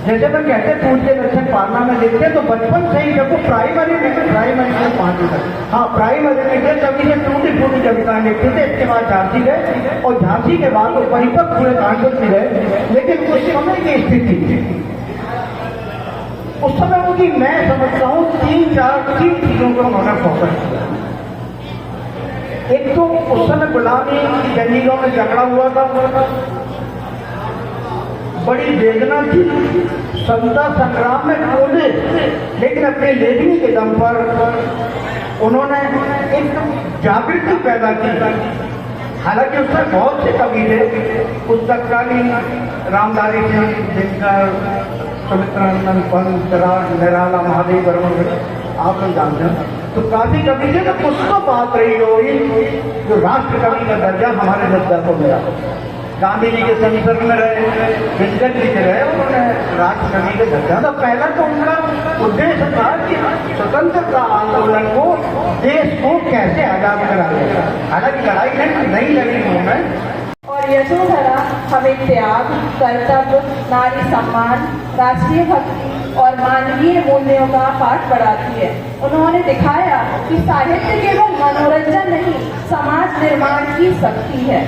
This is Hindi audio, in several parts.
जैसे मैं कहते फूल के लक्षण पालना में देखते तो बचपन से ही जब वो प्राइमरी से 5 तक, हाँ प्राइमरी में थे तभी से टूटी फूटी कविताएं लिखते थे। इसके बाद झांसी गए और झांसी के बाद वो परिपक्व पूरे कांग्रेस में गए। लेकिन उस समय की स्थिति उस समय उनकी मैं समझता हूँ 3 चीजों को उन्होंने फोकस किया। एक तो उस समय गुलामी की जंजीरों में झगड़ा हुआ था, बड़ी वेदना थी, समता संग्राम में बोले, लेकिन अपने लेखनी के दम पर उन्होंने एक जागृति पैदा की। हालांकि उसमें बहुत से कवि थे, उस तत्कालीन रामधारी सिंह दिनकर, सुमित्रानंद पंत, निराला, महादेव वर्मा, आप लोग जानते हैं। तो काफी कवि थे। तो कुछ तो बात रही होगी जो राष्ट्र कवि का दर्जा हमारे जज्बा को मिला। गांधी जी के संसद में रहे, दिनकर जी के रहे, उन्होंने राष्ट्र कवि का दर्जा। तो पहला तो उनका उद्देश्य था कि स्वतंत्रता आंदोलन को, देश को कैसे आजाद करा देगा। हालांकि लड़ाई नहीं लड़ी उन्होंने। और यशोधरा हमें त्याग, कर्तव्य, नारी सम्मान, राष्ट्रीय भक्ति और मानवीय मूल्यों का पाठ पढ़ाती है। उन्होंने दिखाया कि साहित्य केवल मनोरंजन नहीं, समाज निर्माण की शक्ति है।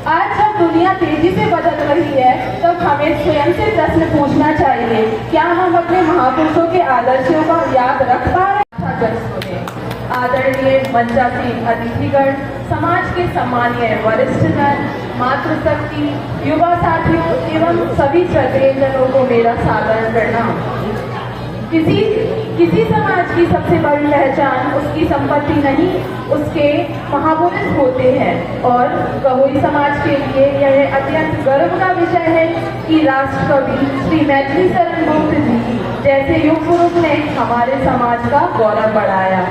आज जब दुनिया तेजी से बदल रही है, तब हमें स्वयं से प्रश्न पूछना चाहिए, क्या हम अपने महापुरुषों के आदर्शों का याद रख पा रहे हैं? आदरणीय मंचासीन अतिथिगण, समाज के सम्मानीय वरिष्ठजन, मातृशक्ति, युवा साथियों एवं सभी श्रद्धेयजनों को मेरा सादर प्रणाम। किसी समाज की सबसे बड़ी पहचान उसकी संपत्ति नहीं, उसके महापुरुष होते हैं। और कहोई समाज के लिए यह अत्यंत गर्व का विषय है कि राष्ट्र कवि श्री मैथिली शरण गुप्त जी जैसे युग पुरुष ने हमारे समाज का गौरव बढ़ाया।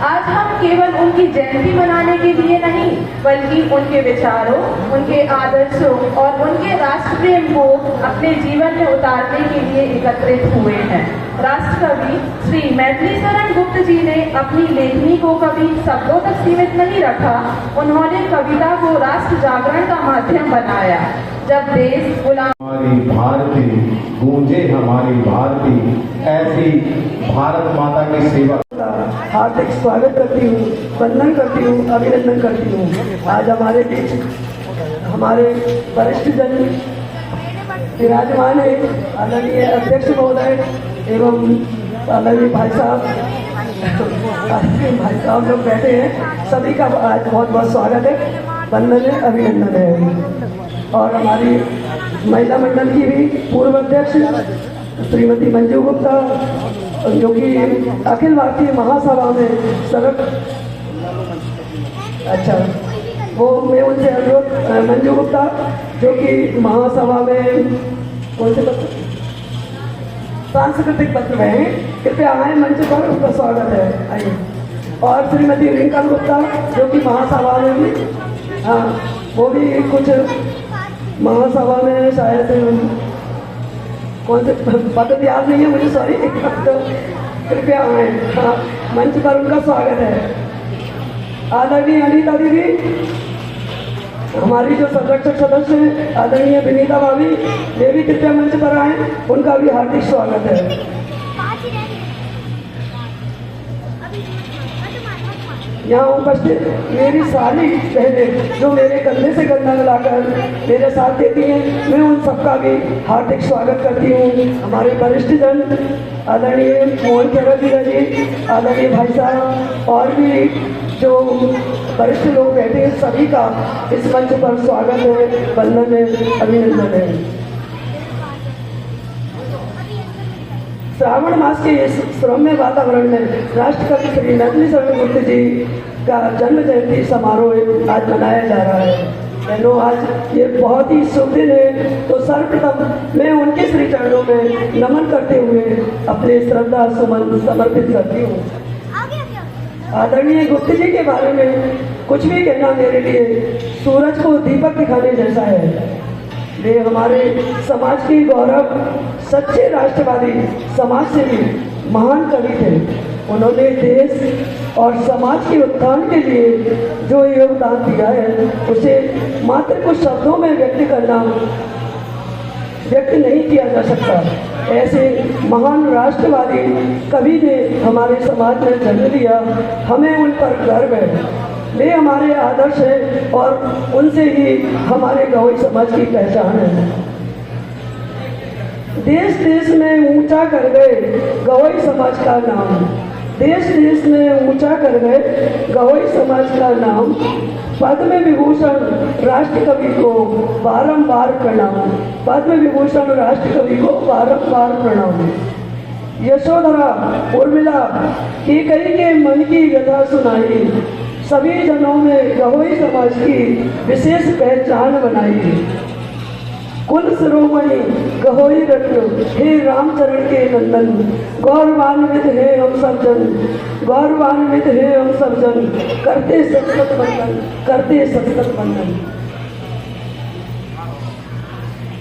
आज हम केवल उनकी जयंती मनाने के लिए नहीं, बल्कि उनके विचारों, उनके आदर्शों और उनके राष्ट्र प्रेम को अपने जीवन में उतारने के लिए एकत्रित हुए हैं। राष्ट्र कवि श्री मैथिली शरण गुप्त जी ने अपनी लेखनी को कभी शब्दों तक सीमित नहीं रखा। उन्होंने कविता को राष्ट्र जागरण का माध्यम बनाया। जब देश गुलाम हमारी भारती गूंजे हमारी भारती, ऐसी भारत माता की सेवा हार्दिक स्वागत करती हूँ, वंदन करती हूँ, अभिनंदन करती हूँ। आज हमारे बीच हमारे वरिष्ठ जन विराजमान है, आदरणीय अध्यक्ष महोदय एवं आदरणीय भाई साहब लोग बैठे हैं। सभी का आज बहुत बहुत स्वागत है, वंदन है, अभिनंदन है। और हमारी महिला मंडल की भी पूर्व अध्यक्ष श्रीमती मंजू गुप्ता, जो कि अखिल भारतीय महासभा में सड़क, अच्छा वो मैं उनसे अनुरोध, मंजू गुप्ता जो कि महासभा में कौन से पत्र, सांस्कृतिक पत्र में हैं, कृपया आए मंच पर, उनका स्वागत है। आइए। और श्रीमती रिंकल गुप्ता जो कि महासभा में भी, हाँ वो भी कुछ महासभा में शायद कौन से पद याद नहीं है मुझे, सॉरी, कृपया आए। हाँ, मंच पर उनका स्वागत है। आदरणीय अनीता दीदी, हमारी जो संरक्षक सदस्य हैं आदरणीय विनीता भाभी, वे भी कृपया मंच पर आए, उनका भी हार्दिक स्वागत है। यहाँ उपस्थित मेरी सारी बहनें जो मेरे कंधे से कंधा मिलाकर मेरे साथ देती हैं, मैं उन सबका भी हार्दिक स्वागत करती हूँ। हमारे वरिष्ठ जन आदरणीय मोहन खेरा जी, आदरणीय भाई साहब और भी जो वरिष्ठ लोग बैठे हैं, सभी का इस मंच पर स्वागत है, वंदन है, अभिनंदन है। श्रावण मास के इस श्रम्य वातावरण में राष्ट्रकवि श्री मैथिली शरण गुप्त जी का जन्म जयंती समारोह आज मनाया जा रहा है। बहनों, आज ये बहुत ही शुभ दिन है, तो सर्वप्रथम मैं उनके श्री चरणों में नमन करते हुए अपने श्रद्धा सुमन समर्पित करती हूँ। आदरणीय गुप्त जी के बारे में कुछ भी कहना मेरे लिए सूरज को दीपक दिखाने जैसा है। वे हमारे समाज के गौरव, सच्चे राष्ट्रवादी, समाज सेवी, महान कवि थे। उन्होंने देश और समाज के उत्थान के लिए जो योगदान दिया है, उसे मात्र कुछ शब्दों में व्यक्त करना व्यक्त नहीं किया जा सकता। ऐसे महान राष्ट्रवादी कवि ने हमारे समाज में जन्म लिया, हमें उन पर गर्व है। वे हमारे आदर्श हैं और उनसे ही हमारे गवई समाज की पहचान है। देश देश में ऊंचा कर गए गवई समाज का नाम, देश देश में ऊंचा कर गए गवई समाज का नाम। पद्म विभूषण राष्ट्र कवि को बारंबार प्रणाम, पद्म विभूषण राष्ट्र कवि को बारंबार प्रणाम। यशोधरा उर्मिला कैकेयी के मन की व्यथा सुनाई, सभी जनों में गवई समाज की विशेष पहचान बनाई। कुल शिरोमणि गहोई रत्न हे रामचरण के नंदन, गौरवान्वित है हम सब जन, गौरवान्वित है हम सब जन, करते सतत वंदन, करते सतत वंदन।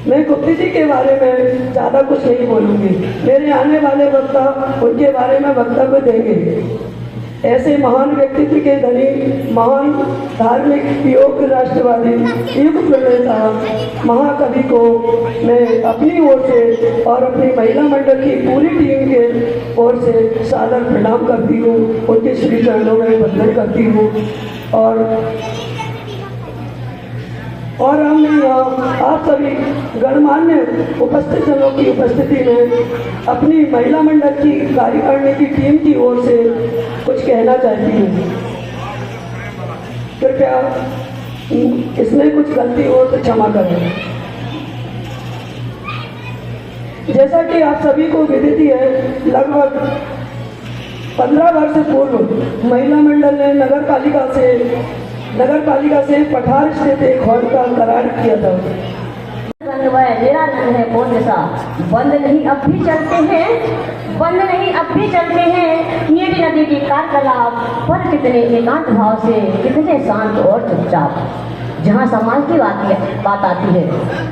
मैं गुप्ती जी के बारे में ज़्यादा कुछ नहीं बोलूँगी, मेरे आने वाले वक्ता उनके बारे में वक्तव्य देंगे। ऐसे महान व्यक्तित्व के धनी, महान धार्मिक योग राष्ट्रवादी युग प्रणेता महाकवि को मैं अपनी ओर से और अपनी महिला मंडल की पूरी टीम के ओर से सादर प्रणाम करती हूँ, उनके श्री चरणों में वंदन करती हूँ। और हम यहाँ आप सभी गणमान्य उपस्थित जनों की उपस्थिति में अपनी महिला मंडल की कार्यकारिणी की टीम की ओर से कुछ कहना चाहती हूँ। कृपया इसमें कुछ गलती हो तो क्षमा करें। जैसा कि आप सभी को विदित ही है, लगभग 15 वर्ष पूर्व महिला मंडल ने नगर पालिका से पठार स्थित एक हॉल का करार किया था। मेरा रंग है कौन सा, बंद नहीं अब भी चलते हैं, बंद नहीं अब भी चलते हैं, नीली नदी की कारकलाप पर कितने एकांत भाव से, कितने शांत और चुपचाप। जहाँ समाज की बात आती है,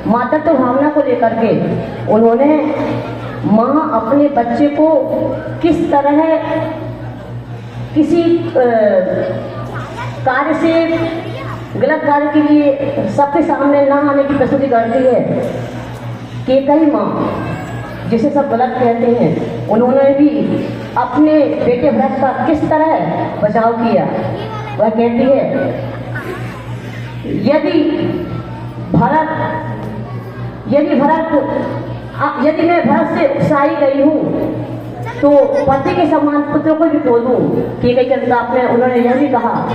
मातृत्व भावना को लेकर के उन्होंने माँ अपने बच्चे को किस तरह किसी कार्य से, गलत कार्य के लिए सबके सामने ना आने की प्रस्तुति करती है। कैकेयी माँ जिसे सब गलत कहते हैं, उन्होंने भी अपने बेटे भरत का किस तरह बचाव किया। वह कहती है, यदि मैं भरत से उकसाई गई हूँ तो पति के समान पुत्र को भी खो दूँ। कैकेयी के अंताप में उन्होंने यह भी कहा।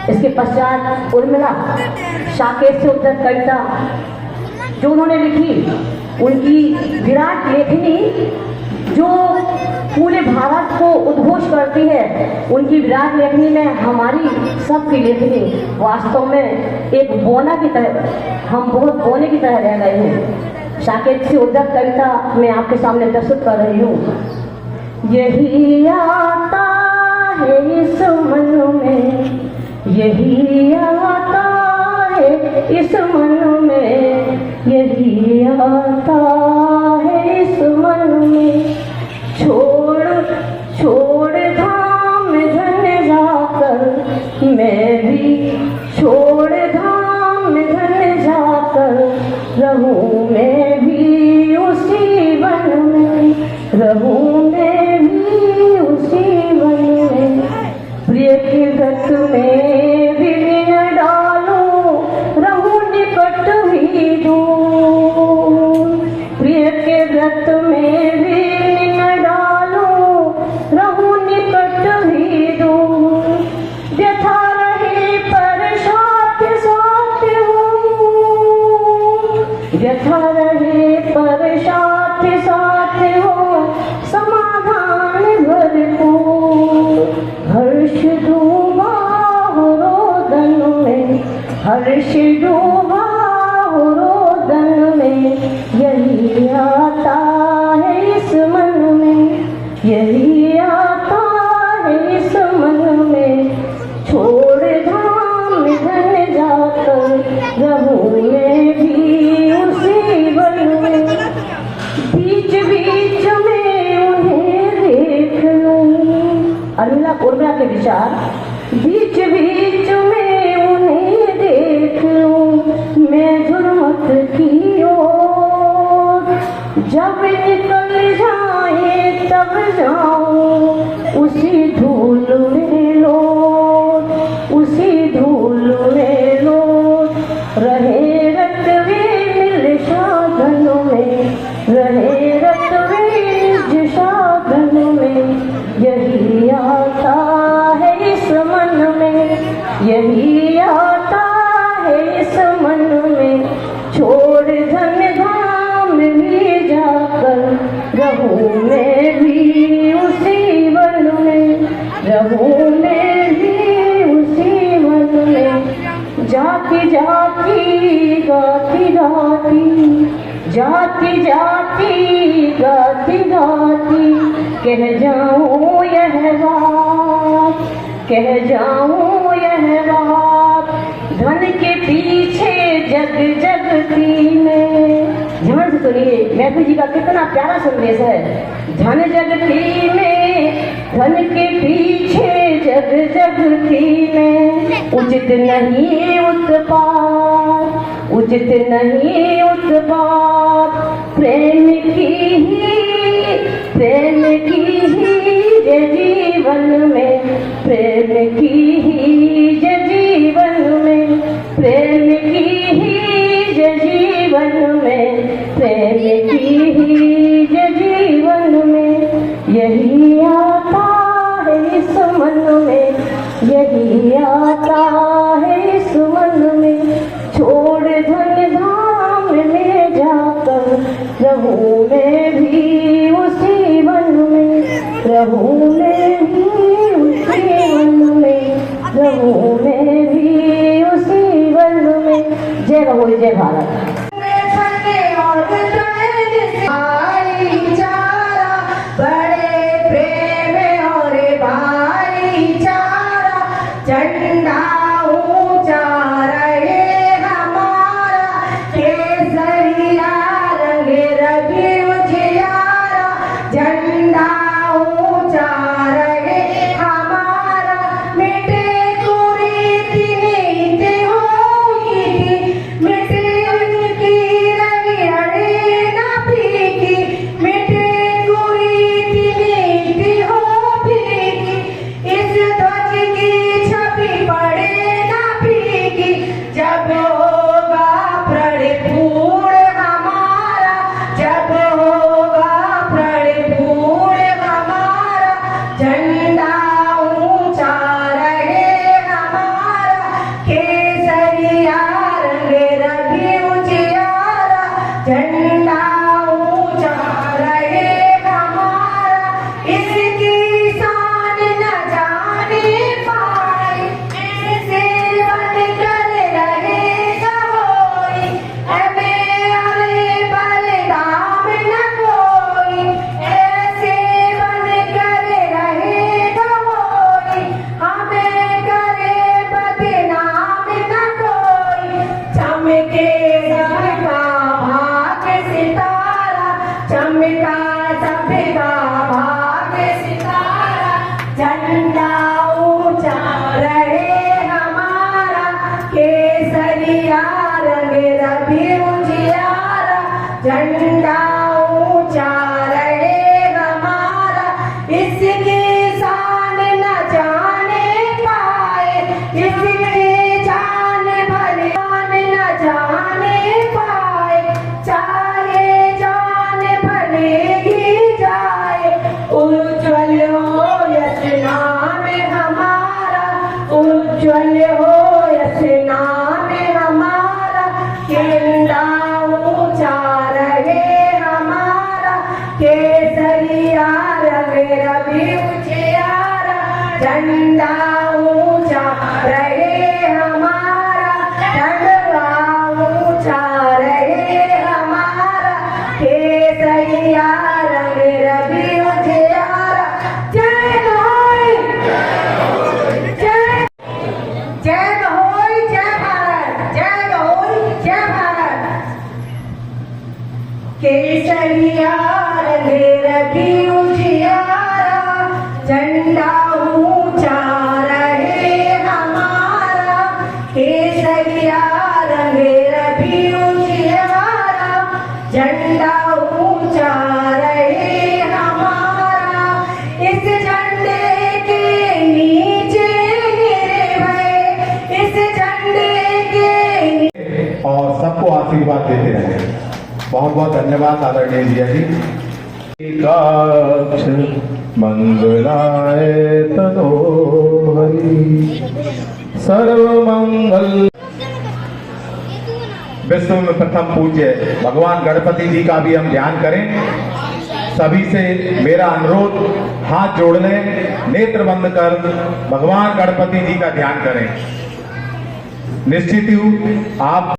इसके पश्चात उर्मिला साकेत से उद्धृत कविता जो उन्होंने लिखी, उनकी विराट लेखनी जो पूरे भारत को उद्घोष करती है, उनकी विराट लेखनी में हमारी सबकी लेखनी वास्तव में एक बोना की तरह, हम बहुत बोने की तरह रह गए हैं। साकेत से उद्धृत कविता मैं आपके सामने प्रस्तुत कर रही हूँ। यही आता है इस मन में, यही आता है इस मन में, यही आता है इस मन में। छोड़ धाम धन जाकर मैं भी, छोड़ धाम धन जाकर रहूं मैं भी उसी वन में, रहूं मैं भी उसी वन में। प्रिय के व्रत में विलीन डालूं, रहूं निकट ही दूर। प्रिय के व्रत में विलीन डालूं, रहूं निकट ही दूर। व्यथा रहे पर साथ साथ हूँ, व्यथा रहे पर साथ साथ हो, समाधान भरपूर। हर्ष डूबा हो रोदन में, हर्ष डूबा हो रोदन में, यही आता है इस मन में, यही आता है इस मन में। छोड़ धाम धन जाकर रहूं मैं भी उसी वन में। बीच बीच में उन्हें देख लूं, उर्मिला के विचार। बीच बीच में उन्हें देख लूं मैं जुर्मत की ओर, जब निकल जाए तब जाऊं उसी धूल में लौट, उसी धूल में लौट। रहे रतवे मिल साधनों में, रहे रतवे निज साधनों में। यही आता है इस मन में, यही आता है इस मन में। छोड़ धन धाम भी जाकर रहूं मैं भी उसी वन में, रहूं मैं भी उसी वन में। जाती जाती गाती गाती, जाती जाती गाती गाती कह जाऊं यह बात, कह जाऊं यह बात। धन के पीछे जग जगती में, ध्यान से सुनिए महफिल जी का कितना प्यारा संदेश है। धन जगती में, धन के पीछे जग जगती में। उचित नहीं उत्पात, उचित नहीं उत्पात। प्रेम की ही, प्रेम की ही जय जीवन में, प्रेम की ही जय जीवन में, प्रेम की ही जय जीवन में, प्रेम की ही जय जीवन में। यही आता है इस मन में, यही आता है इस मन में। छोड़ धन धाम में जाकर रहूं मैं भी उसी वन में, रहूं मैं भी उसी वन में, रहूं मैं भी उसी वन में। जय हो जय भारत। बड़े प्रेम और भाईचारा, झंडा ऊंचा रहे हमारा। केसरिया रंग रवि उजियारा, झंडा ऊंचा रहे हमारा। मिटे कुरीति नीति होगी, मिटे उनकी रवि अड़े न फीकी। मिटे कुरीति नीति हो फीकी, इस ध्वज की छवि पड़े न फीकी। जब होगा प्रण पूर्ण हमारा, जब होगा प्रण पूर्ण हमारा। झंडा ऊंचा रहे हमारा, केसरिया रंग रवि उजियारा। झंडा ऊंचा रहे हमारा, इसकी शान न जाने पाए। ऐसे बनकर रहेगा कोई, हमें हमें बलिदान न कोई। ऐसे बनकर रहेगा कोई, हमें करे बदनाम न कोई। चमके सबका भाग्य सितारा, चमका सबका भाग्य सितारा। झंडा ऊंचा रहे हमारा, केसरिया रंग रवि उजियारा। झंडा ऊंचा रहे हमारा, इसकी शान न जाने पाए। इसकी जान भले न जाने पाए, चाहे जान भले ही जाए। उज्ज्वल हो यश नाम हमारा, उज्ज्वल हो यश नाम हमारा। झंडा ऊंचा रहे हमारा, केसरिया रंग रवि उजियारा। झंडा ऊंचा रहे हमारा, झंडा ऊंचा रहे हमारा। केसरिया रंग रवि उजियारा। जय होय, जय जय होय जय भारत, जय होय जय भारत। केसरिया रंग रवि उजियारा, झंडा ऊंचा रहे हमारा। केसरिया रंग रवि उजियारा, झंडा ऊंचा रहे हमारा, इस झंडे के नीचे मेरे भाई, इस झंडे के और सबको आशीर्वाद देते रहे। बहुत बहुत धन्यवाद आदरणीय जिया जी। एकाक्ष मंगलाय तनोहरि सर्वमंगल। विश्व में प्रथम पूज्य भगवान गणपति जी का भी हम ध्यान करें। सभी से मेरा अनुरोध, हाथ जोड़ लें, नेत्र बंद कर भगवान गणपति जी का ध्यान करें। निश्चित ही आप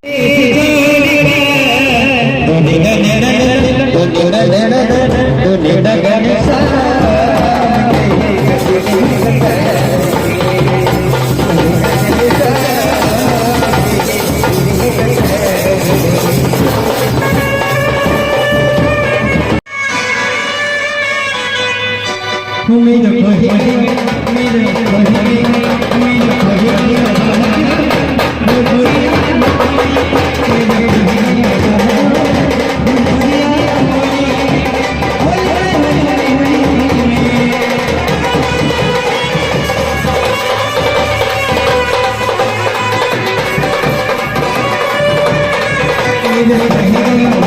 Thank you.